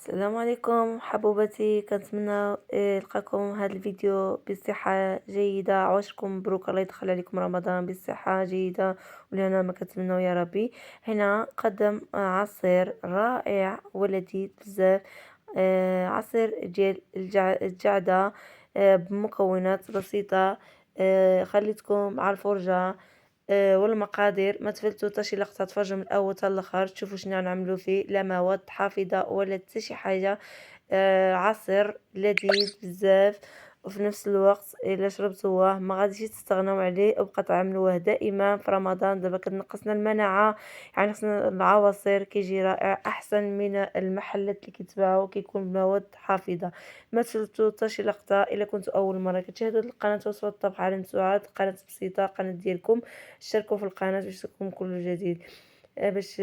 السلام عليكم حبوبتي، كنتمنى نلقاكم هذا الفيديو بصحة جيدة. عواشركم مبروك، الله يدخل عليكم رمضان بصحة جيدة ولهنا ما كنتمنوا يا ربي. هنا قدم عصير رائع ولذيذ بزاف. عصير ديال الجعدة، بمكونات بسيطة. خليتكم على الفرجة والمقادير، ما تفلتوا حتى شي لقطه، تفرجوا من الاول حتى الاخر تشوفوا شنو نعملوا فيه. لا مواد حافظه ولا حتى شي حاجه. عصير لذيذ بزاف، وفي نفس الوقت الا شربتوه ما غاديش تستغنوا عليه، وبقى تعملوه دائما في رمضان. دابا كتنقصنا المناعه، يعني خصنا العواصير كيجي رائع احسن من المحلات اللي كيتباعوا كيكون بمواد حافظه. ما تفوتوا حتى شي لقطه. الا كنتوا اول مره كتشاهدوا هذه القناه وصفه الطبخ على سعاد، قناه بسيطه، قناه ديالكم. اشتركوا في القناه باش يوصلكم كل جديد، باش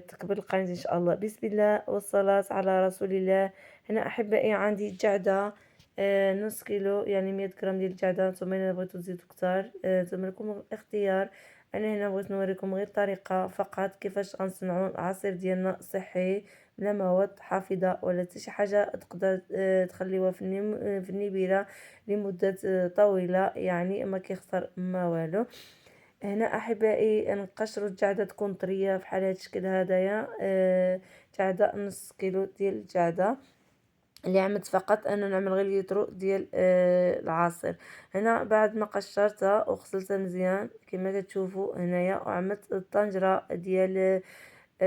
تكبر القناه ان شاء الله. بسم الله والصلاه على رسول الله. هنا احبائي عندي جعده، نص كيلو، يعني 100 غرام ديال الجعده. نتوما الا بغيتو تزيدو كتار نتوما لكم الاختيار. انا هنا بغيت نوريكم غير طريقه فقط كيفاش غنصنعوا العصير ديالنا صحي، لا مواد حافظه ولا حتى شي حاجه تقدر تخليوها في النبيله لمده طويله، يعني ما كيخسر ما والو. هنا احبائي نقشروا الجعده تكون طريه بحال هذا الشكل هدايا. جعده نص كيلو ديال الجعده اللي عملت فقط انا نعمل غير لترو ديال العصير. هنا بعد ما قشرتها وغسلتها مزيان كما كتشوفوا هنايا، وعملت الطنجره ديال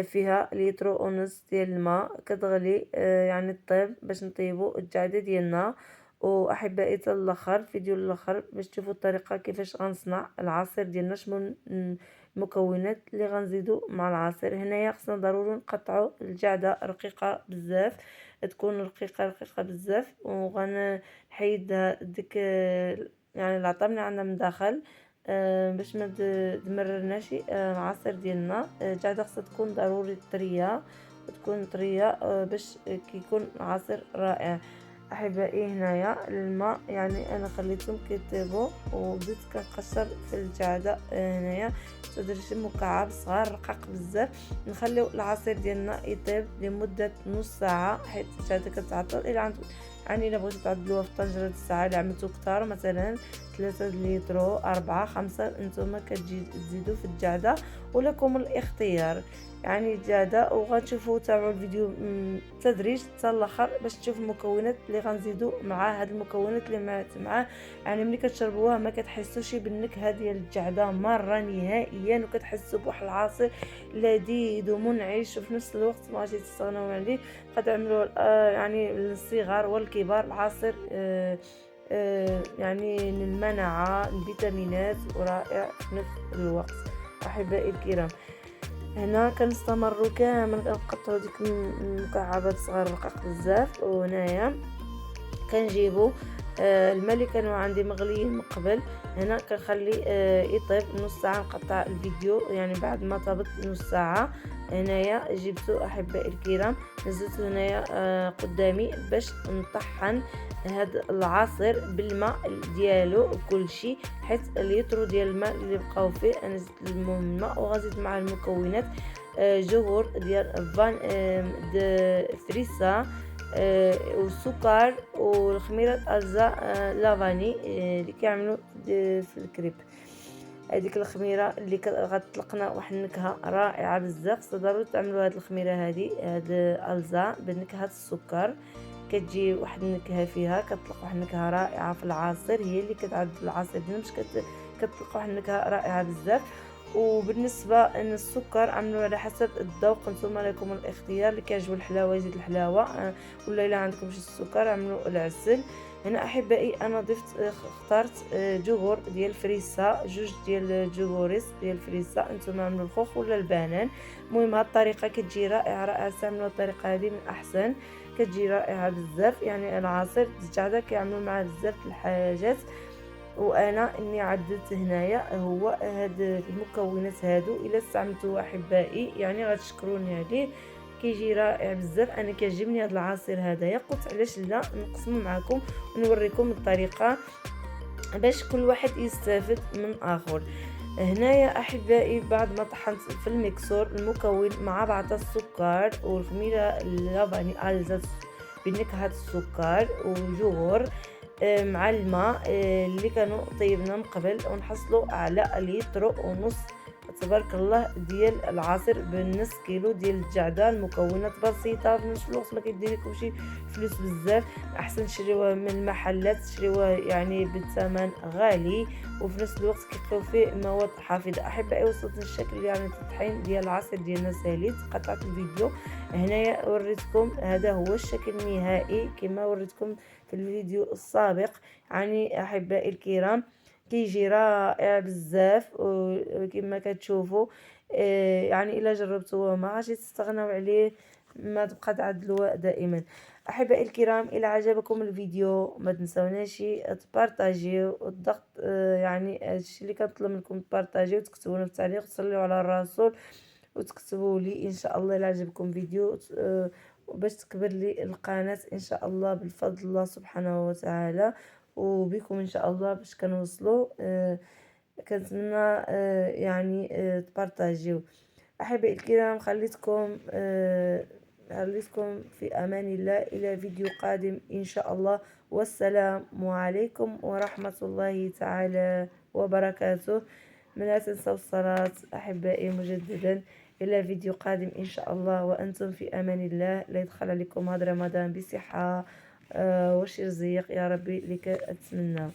فيها لترو ونص ديال الماء كتغلي، يعني الطيب باش نطيبوا الجعده ديالنا. واحبائي حتى الاخر فيديو الاخر باش تشوفوا الطريقه كيفاش غنصنع العصير ديالنا، شنو المكونات اللي غنزيدوا مع العصير. هنايا خصنا ضروري نقطعوا الجعده رقيقه بزاف، تكون رقيقه بزاف، وغنحيد ديك يعني العظم اللي عندنا من داخل، باش ما تمررناش العصير ديالنا. الجعده خصها تكون ضروري طريه، وتكون طريه باش كيكون العصير رائع. احبائي هنايا الماء يعني انا خليتهم كيطيبوا، وبديت كنقشر في الجعده. هنايا درت مكعب صغار رقيق بزاف. نخليو العصير ديالنا يطيب لمده نص ساعه، حيت الجعده كتعطل. الى يعني الا بغيتو تعدلوها في طنجره الساعه، الا عملتو كتار مثلا 3 لتر 4 5 نتوما تزيدوا في الجعده، ولكم الاختيار. يعني الجعده، وغتشوفوا تابعوا الفيديو تدريج حتى الاخر باش تشوفوا المكونات اللي غنزيدوا مع هاد المكونات اللي معاه. يعني ملي كتشربوها ما كتحسوش بالنكهه ديال الجعده مره نهائيا، وكتحسوا بواحد العصير لذيذ ومنعش، وفي نفس الوقت ما غاديش تستغناو عليه. قد عملوا يعني للصغار والكبار العصير، يعني للمناعه الفيتامينات ورائع في نفس الوقت. احبائي الكرام، هنا كنستمروا كامل كنقطعوا ديك المكعبات صغار رقيق بزاف. وهنايا كنجيبوا الماء اللي كانوا عندي مغليين من قبل. هنا كنخلي يطيب نص ساعه. نقطع الفيديو يعني بعد ما طابت نص ساعه. هنايا جبتو احبائي الكرام، نزلت هنايا قدامي باش نطحن هاد العصير بالماء ديالو وكل شيء، حيت الليترو ديال الماء اللي بقاو فيه انا زدت الماء وغزيد مع المكونات جهور ديال فان فريسا، والسكر والخميرة أجزاء لافاني اللي كيعملوا في الكريب. هذيك الخميره اللي غتطلقنا واحد النكهه رائعه بزاف. ضروري تعملوا هذه الخميره، هذه الزا بنكهه السكر، كتجي واحد النكهه فيها، كتطلق واحد النكهه رائعه في العصير، هي اللي كتعدل العصير ديالنا باش كتطلق واحد النكهه رائعه بزاف. وبالنسبه ان السكر عملوا على حسب الذوق، نتوما لكم الاختيار، اللي كيعجبو الحلاوه يزيد الحلاوه، ولا الا عندكم شي السكر عملوا العسل. هنا احبائي انا ضفت اخترت جذور ديال فريسا، جوج ديال جذوريس ديال فريسا، نتوما عملوا الخوخ ولا البنان. المهم هاد الطريقه كتجي رائعه استعملوا الطريقه هذه من احسن، كتجي رائعه بزاف. يعني العصير الجعده كيعملوا معاه بزاف الحاجات، وانا اني عدلت هنايا هو هاد المكونات هادو. الا استعملتوا احبائي يعني غتشكروني عليه، كيجي رائع بزاف. انا كيعجبني هذا العصير هذايا، قلت علاش لا نقسمه معكم ونوريكم الطريقه باش كل واحد يستافد من اخر. هنايا أحبائي بعد ما طحنت في الميكسور المكون مع بعض السكر والخميرة اللبني ألزز بنكهة السكر وجور مع الماء اللي كانوا طيبنا من قبل، ونحصلوا على لتر ونص تبارك الله ديال العصير بنص كيلو ديال الجعده. المكونات بسيطه في نفس الوقت ما كيدير لكمشي فلوس بزاف، احسن تشريوها من المحلات، تشريوها يعني بثمن غالي وفي نفس الوقت كيلقاو فيه مواد حافظه. احبائي وصلت للشكل يعني التطحين ديال العصير ديالنا ساليت. قطعت الفيديو هنايا وريتكم هذا هو الشكل النهائي كما وريتكم في الفيديو السابق. يعني احبائي الكرام كيجي رائع بزاف وكما كتشوفوا يعني الا جربتوه ما غادي تستغناو عليه، ما تبقى تعدلوا دائما. احبائي الكرام الى عجبكم الفيديو ما تنسوناش تبارطاجيو والضغط يعني الشيء اللي كنطلب منكم تبارطاجيو وتكتبوا لنا في التعليق وتصليوا على الرسول وتكتبوا لي ان شاء الله الى عجبكم فيديو باش تكبر لي القناه ان شاء الله بالفضل الله سبحانه وتعالى وبكم ان شاء الله باش كنوصلوا. كنتمنى يعني تبارطاجيو. احبائي الكرام خليتكم في امان الله الى فيديو قادم ان شاء الله، والسلام عليكم ورحمة الله تعالى وبركاته. لا تنسوا الصلاة احبائي مجددا، الى فيديو قادم ان شاء الله وانتم في امان الله. لا يدخل عليكم هذا رمضان بصحة وشي رزيق يا ربي لك اتمنى.